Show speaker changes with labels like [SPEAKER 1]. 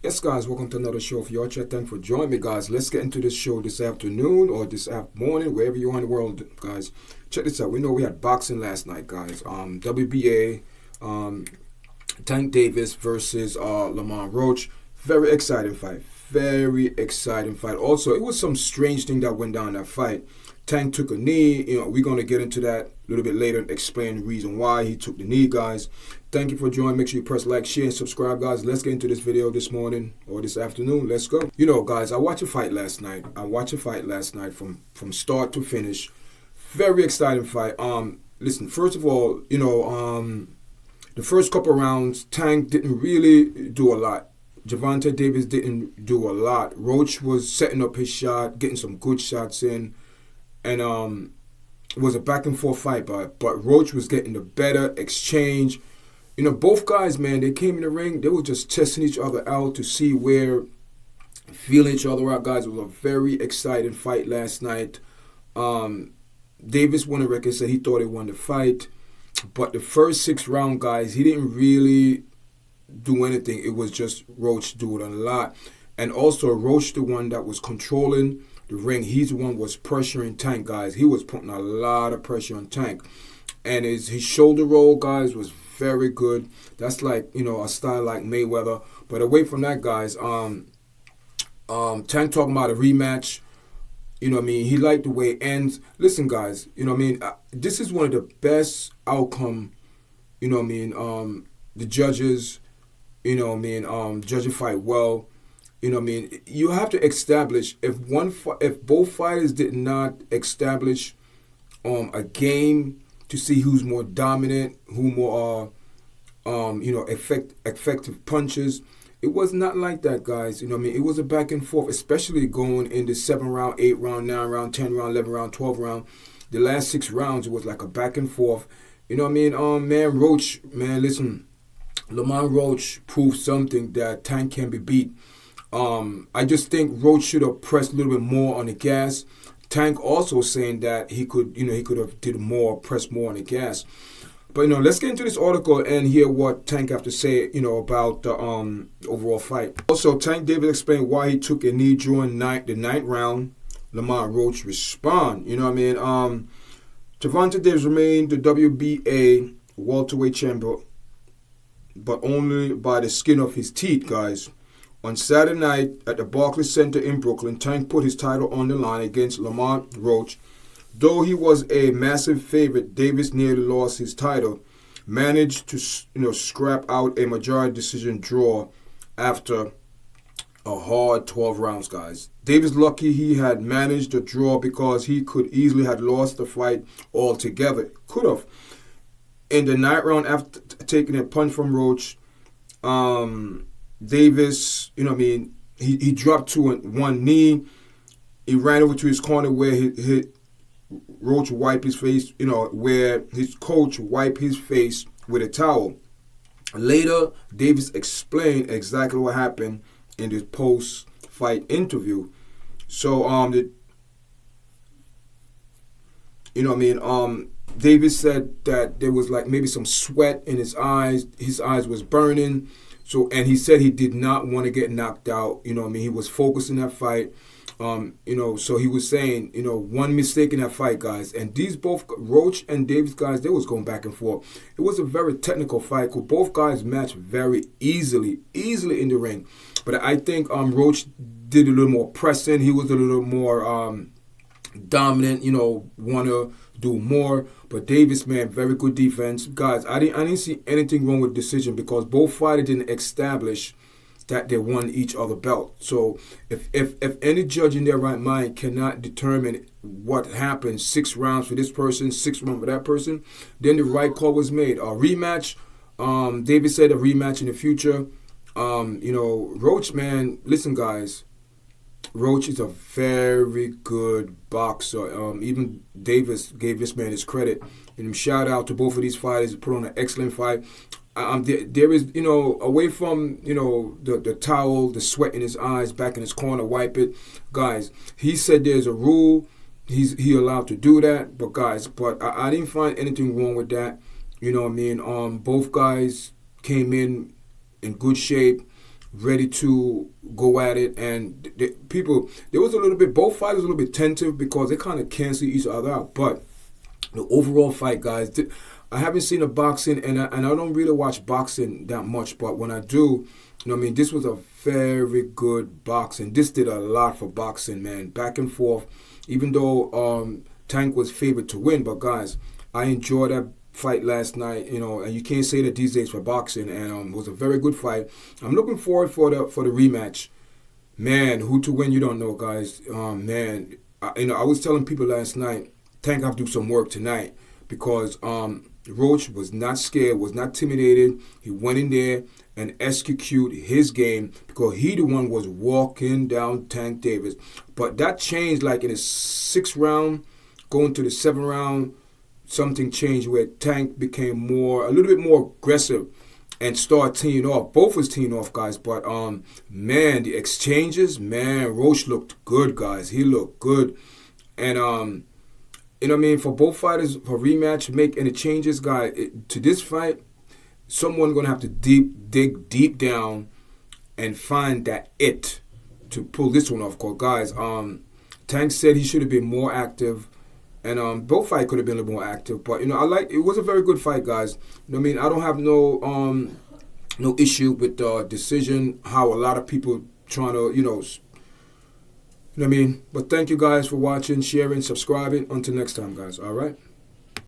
[SPEAKER 1] Yes, guys, welcome to another show of YARDCHAT. Thanks for joining me, guys. Let's get into this show this afternoon or this morning, wherever you are in the world, guys. Check this out. We know we had boxing last night, guys. WBA, Tank Davis versus Lamont Roach. Very exciting fight. Very exciting fight. Also, it was some strange thing that went down in that fight. Tank took a knee. We're going to get into that a little bit later and explain the reason why he took the knee, guys. Thank you for joining. Make sure you press like, share, and subscribe, guys. Let's get into this video this morning or this afternoon. Let's go. Guys, I watched a fight last night. From start to finish. Very exciting fight. Listen, first of all, the first couple rounds, Tank didn't really do a lot. Gervonta Davis didn't do a lot. Roach was setting up his shot, getting some good shots in. And it was a back and forth fight, but Roach was getting the better exchange. Both guys, man, they came in the ring. They were just testing each other out to see feeling each other out, guys. It was a very exciting fight last night. Davis won the record, said he thought he won the fight. But the first 6 rounds, guys, he didn't really do anything. It was just Roach doing a lot. And also Roach, the one that was controlling the ring, he's the one was pressuring Tank, guys. He was putting a lot of pressure on Tank. And his shoulder roll, guys, was very good. That's like, a style like Mayweather. But away from that, guys, Tank talking about a rematch. He liked the way it ends. Listen, guys, this is one of the best outcome, the judges, judge a fight well. You have to establish, if both fighters did not establish a game to see who's more dominant, who more effective punches. It was not like that, guys. It was a back and forth, especially going into 7 round, 8 round, 9 round, 10 round, 11 round, 12 round. The last 6 rounds, it was like a back and forth. Man, Roach, man, listen, Lamont Roach proved something that Tank can be beat. I just think Roach should have pressed a little bit more on the gas. Tank also saying that he could have did more, pressed more on the gas. But let's get into this article and hear what Tank have to say, about the overall fight. Also, Tank Davis explained why he took a knee during the 9th round. Lamont Roach respond. Gervonta Davis remained the WBA welterweight champion, but only by the skin of his teeth, guys. On Saturday night at the Barclays Center in Brooklyn, Tank put his title on the line against Lamont Roach. Though he was a massive favorite, Davis nearly lost his title, managed to scrap out a majority decision draw after a hard 12 rounds, guys. Davis lucky he had managed the draw because he could easily have lost the fight altogether. Could have. In the 9th round, after taking a punch from Roach, Davis, he dropped to one knee. He ran over to his corner where Roach wiped his face, where his coach wiped his face with a towel. Later, Davis explained exactly what happened in his post-fight interview. So, Davis said that there was like maybe some sweat in his eyes. His eyes was burning. So, and he said he did not want to get knocked out. He was focused in that fight. So he was saying, one mistake in that fight, guys. And these both, Roach and Davis, guys, they was going back and forth. It was a very technical fight. Both guys matched very easily in the ring. But I think Roach did a little more pressing. He was a little more dominant, want to do more. But Davis, man, very good defense. Guys, I didn't see anything wrong with the decision because both fighters didn't establish that they won each other belt. So if any judge in their right mind cannot determine what happened, 6 rounds for this person, 6 rounds for that person, then the right call was made. A rematch, Davis said a rematch in the future. Roach, man, listen, guys, Roach is a very good boxer. Even Davis gave this man his credit. And shout out to both of these fighters. Put on an excellent fight. There is, away from, the towel, the sweat in his eyes, back in his corner, wipe it. Guys, he said there's a rule. He allowed to do that. But, guys, I didn't find anything wrong with that. Both guys came in good shape. ready to go at it. And there was a little bit, both fighters a little bit tentative because they kind of cancel each other out. But the overall fight, guys, I haven't seen a boxing, and I don't really watch boxing that much, but when I do, this was a very good boxing. This did a lot for boxing, man. Back and forth, even though Tank was favored to win, but guys, I enjoyed that fight last night, and you can't say that these days for boxing, and it was a very good fight. I'm looking forward for the rematch. Man, who to win, you don't know, guys. Man, I was telling people last night, Tank have to do some work tonight because Roach was not scared, was not intimidated. He went in there and executed his game because he the one was walking down Tank Davis. But that changed like in the 6th round, going to the 7th round, something changed where Tank became a little bit more aggressive and started teeing off. Both was teeing off, guys. But, man, the exchanges, man, Roach looked good, guys. He looked good. And, for both fighters, for rematch, make any changes, guys, to this fight, someone going to have to dig deep down and find that it to pull this one off. Cause guys, Tank said he should have been more active, and both fights could have been a little more active. But it was a very good fight, guys. I don't have no issue with the decision. How a lot of people trying to But thank you guys for watching, sharing, subscribing. Until next time, guys. All right.